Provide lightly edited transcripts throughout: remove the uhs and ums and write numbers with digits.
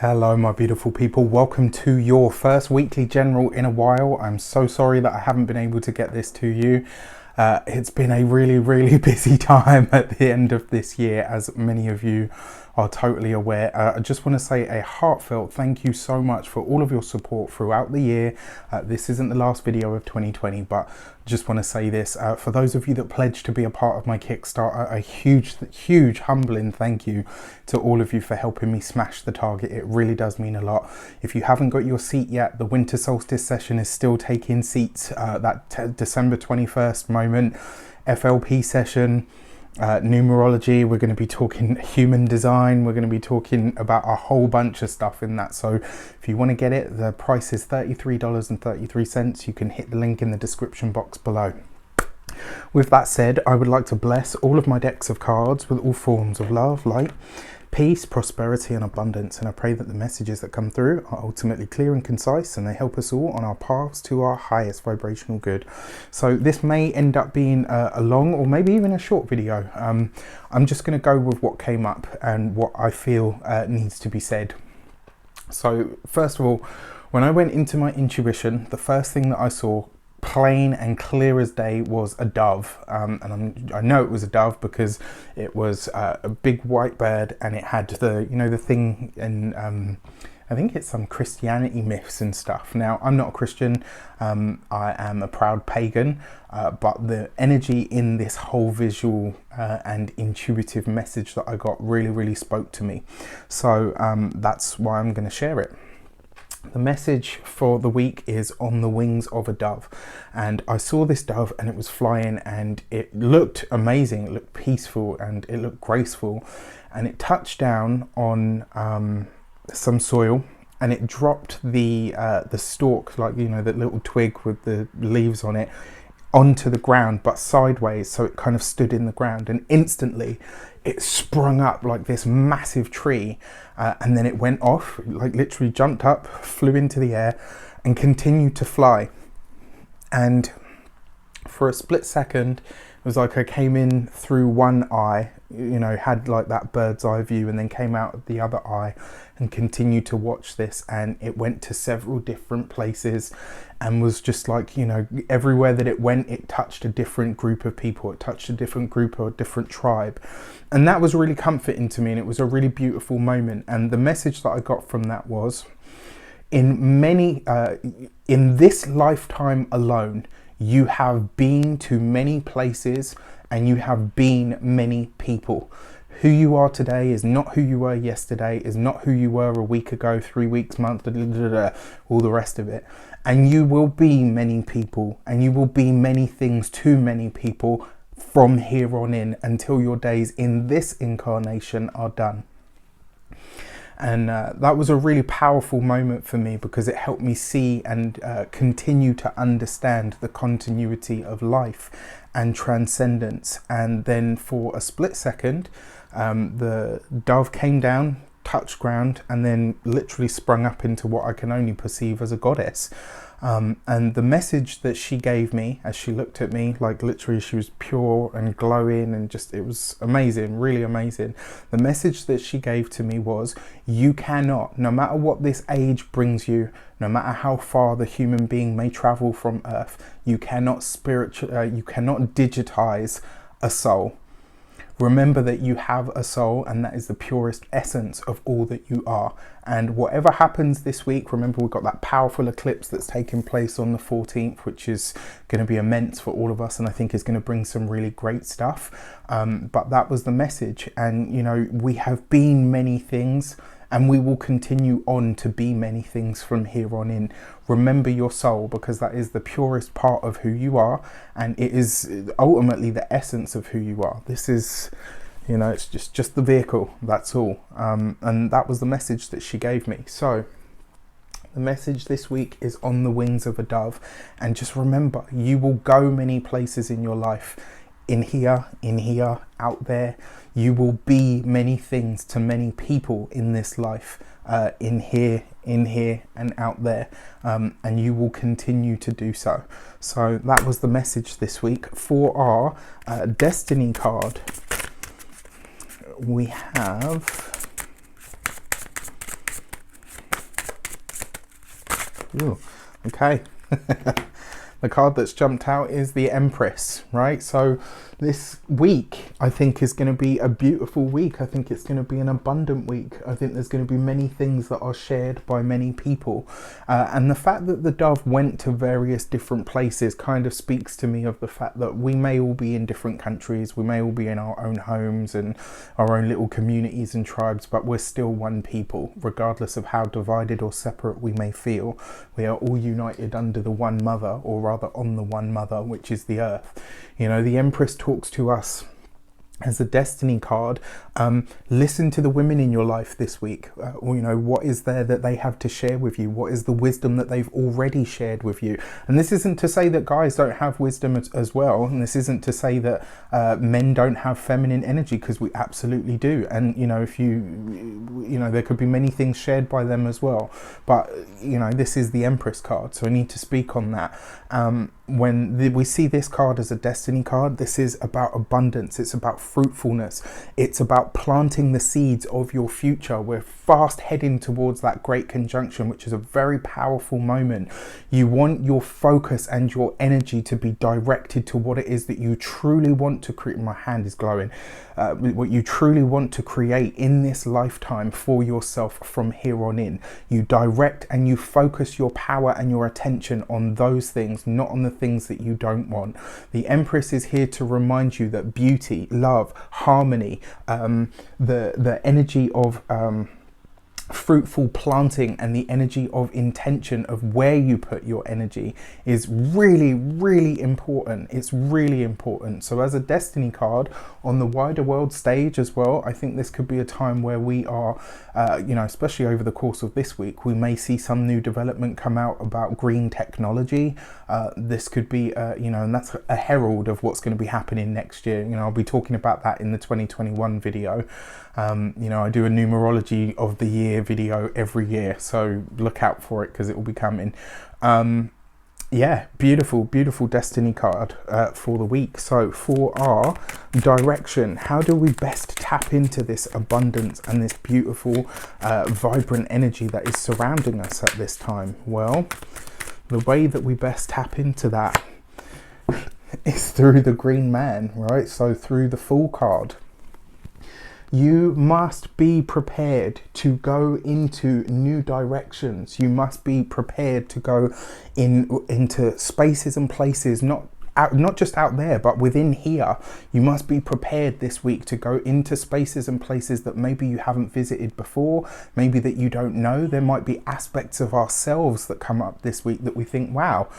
Hello my beautiful people, welcome to your first weekly general in a while. I'm so sorry that I haven't been able to get this to you. It's been a really busy time at the end of this year, as many of you are totally aware. I just want to say a heartfelt thank you so much for all of your support throughout the year. This isn't the last video of 2020, but just want to say this, for those of you that pledged to be a part of my Kickstarter, a huge humbling thank you to all of you for helping me smash the target. It really does mean a lot. If you haven't got your seat yet, the winter solstice session is still taking seats, that December 21st moment, FLP session, numerology, we're going to be talking human design, we're going to be talking about a whole bunch of stuff in that. So if you want to get it, the price is $33.33. You can hit the link in the description box below. With that said, I would like to bless all of my decks of cards with all forms of love, light, peace, prosperity and abundance, and I pray that the messages that come through are ultimately clear and concise, and they help us all on our paths to our highest vibrational good. So this may end up being a long or maybe even a short video. I'm just going to go with what came up and what I feel needs to be said. So first of all, when I went into my intuition, the first thing that I saw plain and clear as day was a dove, and I know it was a dove because it was a big white bird, and it had the, you know, the thing in I think it's some Christianity myths and stuff. Now, I'm not a Christian, I am a proud pagan, but the energy in this whole visual and intuitive message that I got really spoke to me. So that's why I'm going to share it. The message for the week is on the wings of a dove, and I saw this dove and it was flying and it looked amazing, it looked peaceful and it looked graceful, and it touched down on some soil and it dropped the stalk, like, you know, that little twig with the leaves on it, onto the ground but sideways, so it kind of stood in the ground, and instantly it sprung up like this massive tree, and then it went off, like literally jumped up, flew into the air and continued to fly. And for a split second it was like I came in through one eye, you know, had like that bird's eye view, and then came out of the other eye and continued to watch this, and it went to several different places and was just like, you know, everywhere that it went it touched a different group of people, it touched a different group or a different tribe, and that was really comforting to me, and it was a really beautiful moment. And the message that I got from that was, in this lifetime alone, you have been to many places and you have been many people. Who you are today is not who you were yesterday, is not who you were a week ago, 3 weeks, month, all the rest of it. And you will be many people, and you will be many things to many people from here on in, until your days in this incarnation are done. And that was a really powerful moment for me, because it helped me see and continue to understand the continuity of life and transcendence. And then for a split second, the dove came down, touched ground, and then literally sprung up into what I can only perceive as a goddess. And the message that she gave me as she looked at me, like literally she was pure and glowing, and just, it was amazing, really amazing. The message that she gave to me was, you cannot, no matter what this age brings you, no matter how far the human being may travel from earth, you cannot you cannot digitize a soul. Remember that you have a soul, and that is the purest essence of all that you are. And whatever happens this week, remember we've got that powerful eclipse that's taking place on the 14th, which is going to be immense for all of us, and I think is going to bring some really great stuff. But that was the message. And, you know, we have been many things, and we will continue on to be many things from here on in. Remember your soul, because that is the purest part of who you are, and it is ultimately the essence of who you are. This is, you know, it's just the vehicle, that's all. And that was the message that she gave me. So the message this week is on the wings of a dove, and just remember, you will go many places in your life. In here, out there. You will be many things to many people in this life, in here, and out there, and you will continue to do so. So that was the message this week. For our destiny card, we have Ooh, okay. The card that's jumped out is the Empress, right? So this week, I think, is going to be a beautiful week. I think it's going to be an abundant week. I think there's going to be many things that are shared by many people. And the fact that the dove went to various different places kind of speaks to me of the fact that we may all be in different countries. We may all be in our own homes and our own little communities and tribes, but we're still one people, regardless of how divided or separate we may feel. We are all united under the one mother, or rather on the one mother, which is the earth. You know, the Empress talks to us as a destiny card. Listen to the women in your life this week. You know, what is there that they have to share with you? What is the wisdom that they've already shared with you? And this isn't to say that guys don't have wisdom as well, and this isn't to say that men don't have feminine energy, because we absolutely do. And you know, if you know, there could be many things shared by them as well, but you know, this is the Empress card, so I need to speak on that. When we see this card as a destiny card, this is about abundance, it's about fruitfulness, it's about planting the seeds of your future. We're fast heading towards that great conjunction, which is a very powerful moment. You want your focus and your energy to be directed to what it is that you truly want to create. My hand is glowing. What you truly want to create in this lifetime for yourself from here on in. You direct and you focus your power and your attention on those things, not on the things that you don't want. The Empress is here to remind you that beauty, love, harmony, the energy of fruitful planting and the energy of intention of where you put your energy is really, really important. It's really important. So as a destiny card on the wider world stage as well, I think this could be a time where we are, you know, especially over the course of this week, we may see some new development come out about green technology. This could be, you know, and that's a herald of what's going to be happening next year. You know, I'll be talking about that in the 2021 video. You know, I do a numerology of the year video every year, so look out for it because it will be coming. Yeah, beautiful, beautiful destiny card for the week. So for our direction, how do we best tap into this abundance and this beautiful, vibrant energy that is surrounding us at this time? Well, the way that we best tap into that is through the green man, right? So through the Fool card. You must be prepared to go into new directions. You must be prepared to go into spaces and places, not just out there, but within here. You must be prepared this week to go into spaces and places that maybe you haven't visited before, maybe that you don't know. There might be aspects of ourselves that come up this week that we think, wow,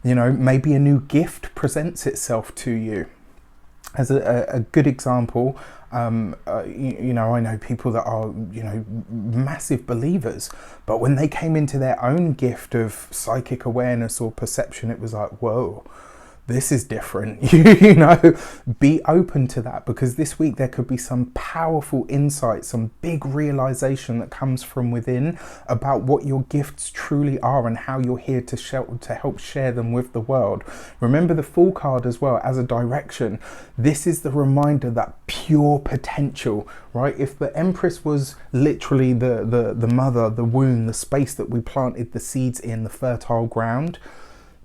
you know, maybe a new gift presents itself to you. As a good example, you know, I know people that are, you know, massive believers, but when they came into their own gift of psychic awareness or perception, it was like, whoa, this is different. You know, be open to that, because this week there could be some powerful insight, some big realization that comes from within about what your gifts truly are and how you're here to help share them with the world. Remember the Fool card as well as a direction. This is the reminder that pure potential, right? If the Empress was literally the mother, the womb, the space that we planted the seeds in, the fertile ground,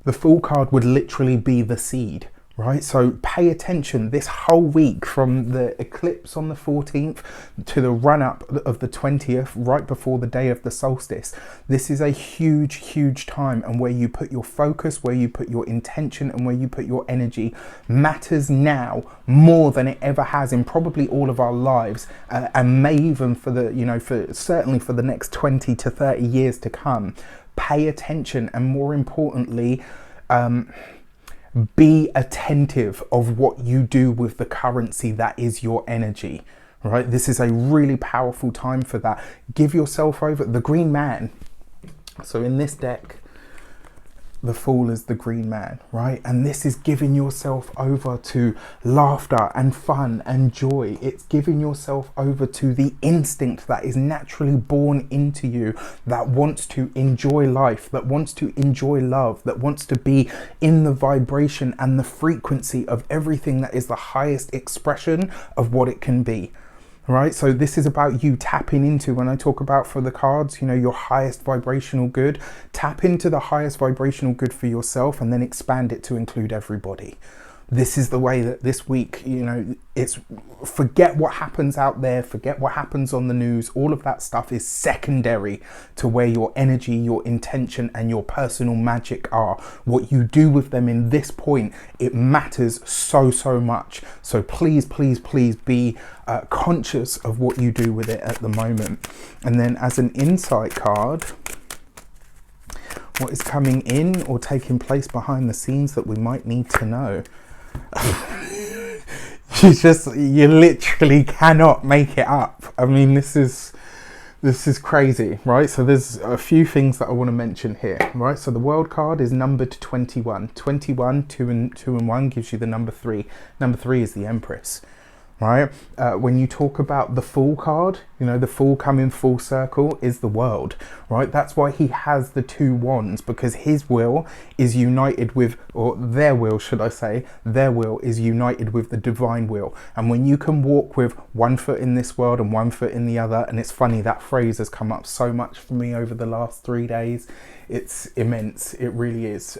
the Fool card would literally be the seed, right? So pay attention this whole week, from the eclipse on the 14th to the run up of the 20th, right before the day of the solstice. This is a huge, huge time, and where you put your focus, where you put your intention, and where you put your energy matters now more than it ever has in probably all of our lives, and may even for the, you know, certainly for the next 20 to 30 years to come. Pay attention, and more importantly, be attentive of what you do with the currency that is your energy, right? This is a really powerful time for that. Give yourself over. The green man. So in this deck, the Fool is the green man, right? And this is giving yourself over to laughter and fun and joy. It's giving yourself over to the instinct that is naturally born into you, that wants to enjoy life, that wants to enjoy love, that wants to be in the vibration and the frequency of everything that is the highest expression of what it can be. Right, so this is about you tapping into, when I talk about for the cards, you know, your highest vibrational good. Tap into the highest vibrational good for yourself and then expand it to include everybody. This is the way that this week, you know, it's forget what happens out there, forget what happens on the news. All of that stuff is secondary to where your energy, your intention and your personal magic are. What you do with them in this point, it matters so much. So please be conscious of what you do with it at the moment. And then as an insight card, what is coming in or taking place behind the scenes that we might need to know? You literally cannot make it up. I mean, this is crazy, right? So there's a few things that I want to mention here, right? So the world card is numbered 21. 21, 2 and 1 gives you the number 3. Number 3 is the Empress, right? When you talk about the Fool card, you know, the Fool coming full circle is the World, right? That's why he has the 2 wands, because his will is united with, or their will, should I say, their will is united with the divine will. And when you can walk with one foot in this world and one foot in the other, and it's funny, that phrase has come up so much for me over the last 3 days. It's immense. It really is.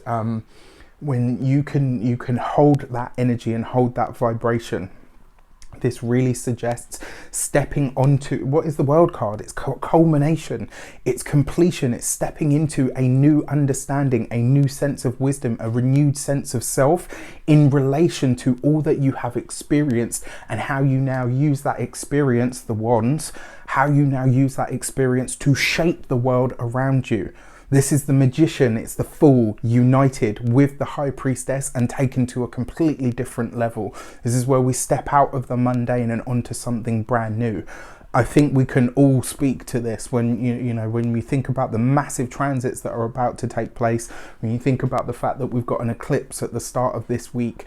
When you can hold that energy and hold that vibration, this really suggests stepping onto, what is the World card? It's culmination, it's completion, it's stepping into a new understanding, a new sense of wisdom, a renewed sense of self in relation to all that you have experienced, and how you now use that experience, the wands, how you now use that experience to shape the world around you. This is the Magician, it's the Fool united with the High Priestess and taken to a completely different level. This is where we step out of the mundane and onto something brand new. I think we can all speak to this when you know, when we think about the massive transits that are about to take place, when you think about the fact that we've got an eclipse at the start of this week.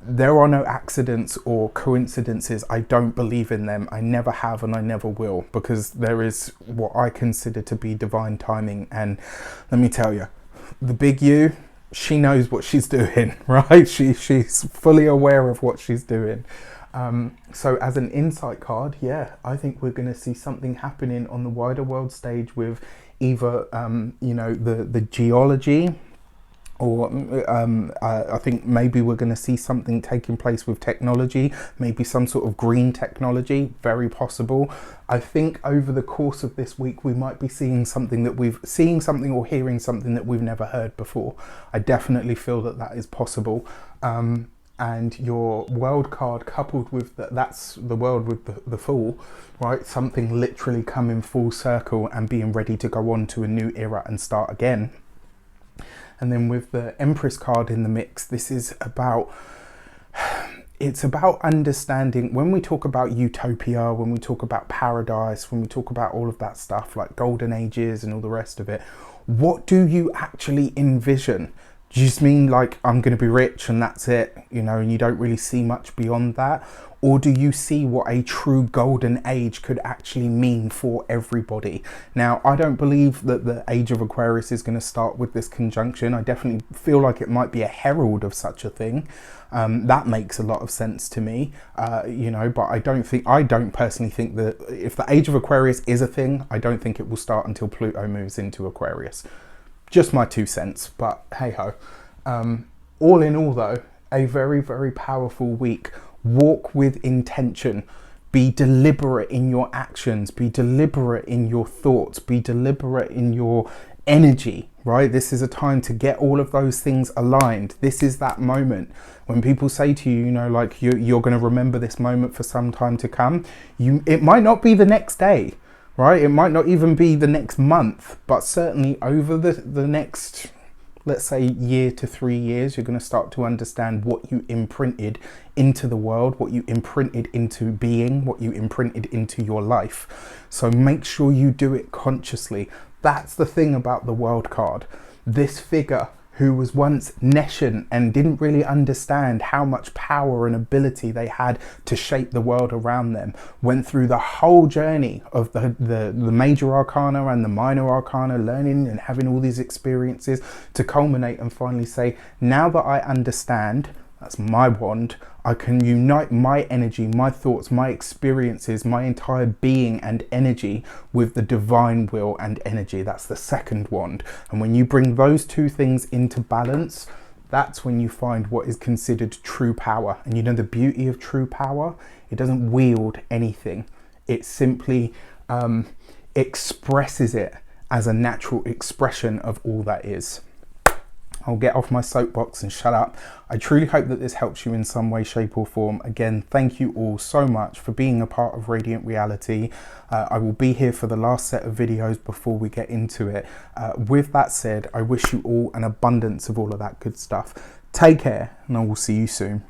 There are no accidents or coincidences. I don't believe in them. I never have and I never will, because there is what I consider to be divine timing. And let me tell you, the big U, she knows what she's doing, right? She's fully aware of what she's doing. So as an insight card, yeah, I think we're going to see something happening on the wider world stage with either, you know, the geology, or I think maybe we're going to see something taking place with technology, maybe some sort of green technology, very possible. I think over the course of this week we might be seeing something or hearing something that we've never heard before. I definitely feel that that is possible. And your World card coupled with that's the World with the Fool, right? Something literally coming full circle and being ready to go on to a new era and start again. And then with the Empress card in the mix, this is about, it's about understanding, when we talk about utopia, when we talk about paradise, when we talk about all of that stuff like golden ages and all the rest of it, what do you actually envision? Do you just mean like, I'm going to be rich and that's it, you know, and you don't really see much beyond that? Or do you see what a true golden age could actually mean for everybody? Now, I don't believe that the age of Aquarius is going to start with this conjunction. I definitely feel like it might be a herald of such a thing. That makes a lot of sense to me, you know, but I don't personally think that if the age of Aquarius is a thing, I don't think it will start until Pluto moves into Aquarius. Just my 2 cents, but hey ho. All in all though, a very, very powerful week. Walk with intention. Be deliberate in your actions. Be deliberate in your thoughts. Be deliberate in your energy, right? This is a time to get all of those things aligned. This is that moment when people say to you, you know, like you're going to remember this moment for some time to come. It might not be the next day, right? It might not even be the next month, but certainly over the next, let's say, year to 3 years, you're going to start to understand what you imprinted into the world, what you imprinted into being, what you imprinted into your life. So make sure you do it consciously. That's the thing about the World card. This figure who was once nescient and didn't really understand how much power and ability they had to shape the world around them, went through the whole journey of the major arcana and the minor arcana, learning and having all these experiences to culminate and finally say, now that I understand that's my wand. I can unite my energy, my thoughts, my experiences, my entire being and energy with the divine will and energy. That's the second wand. And when you bring those two things into balance, that's when you find what is considered true power. And you know the beauty of true power? It doesn't wield anything. It simply expresses it as a natural expression of all that is. I'll get off my soapbox and shut up. I truly hope that this helps you in some way, shape or form. Again, thank you all so much for being a part of Radiant Reality. I will be here for the last set of videos before we get into it. With that said, I wish you all an abundance of all of that good stuff. Take care, and I will see you soon.